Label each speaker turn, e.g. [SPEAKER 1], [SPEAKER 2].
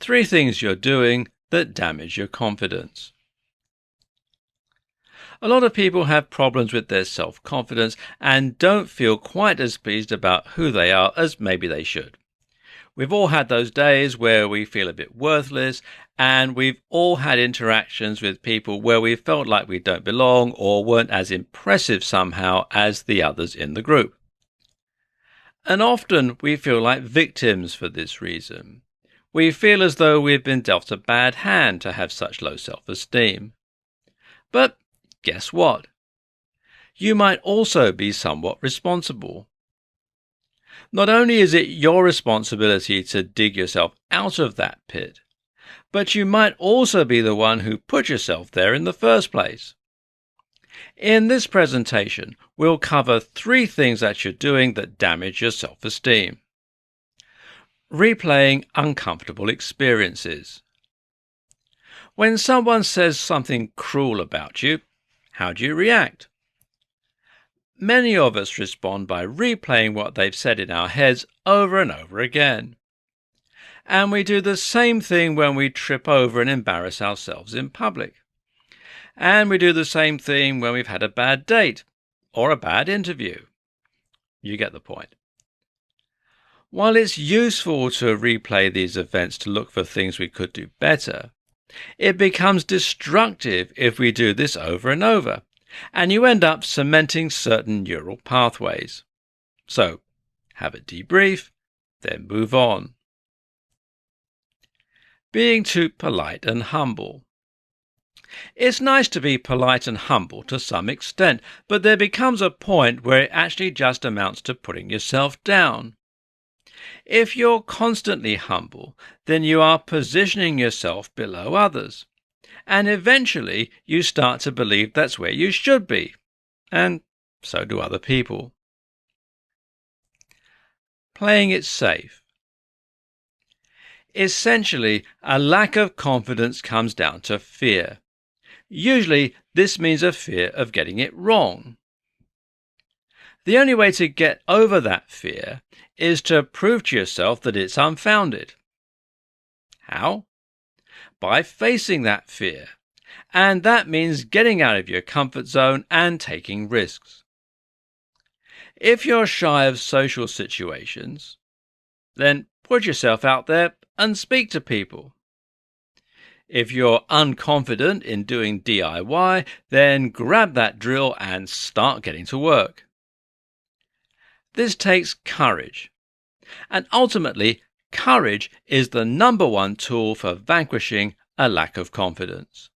[SPEAKER 1] 3 things you're doing that damage your confidence. A lot of people have problems with their self-confidence and don't feel quite as pleased about who they are as maybe they should. We've all had those days where we feel a bit worthless, and we've all had interactions with people where we felt like we don't belong or weren't as impressive somehow as the others in the group. And often we feel like victims for this reason. We feel as though we've been dealt a bad hand to have such low self-esteem. But guess what? You might also be somewhat responsible. Not only is it your responsibility to dig yourself out of that pit, but you might also be the one who put yourself there in the first place. In this presentation, we'll cover 3 things that you're doing that damage your self-esteem. Replaying uncomfortable experiences. When someone says something cruel about you, how do you react? Many of us respond by replaying what they've said in our heads over and over again. And we do the same thing when we trip over and embarrass ourselves in public. And we do the same thing when we've had a bad date or a bad interview. You get the point. While it's useful to replay these events to look for things we could do better, it becomes destructive if we do this over and over, and you end up cementing certain neural pathways. So, have a debrief, then move on. Being too polite and humble. It's nice to be polite and humble to some extent, but there becomes a point where it actually just amounts to putting yourself down. If you're constantly humble, then you are positioning yourself below others. And eventually you start to believe that's where you should be. And so do other people. Playing it safe. Essentially, a lack of confidence comes down to fear. Usually, this means a fear of getting it wrong. The only way to get over that fear is to prove to yourself that it's unfounded. How? By facing that fear. And that means getting out of your comfort zone and taking risks. If you're shy of social situations, then put yourself out there and speak to people. If you're unconfident in doing DIY, then grab that drill and start getting to work. This takes courage. And ultimately, courage is the #1 tool for vanquishing a lack of confidence.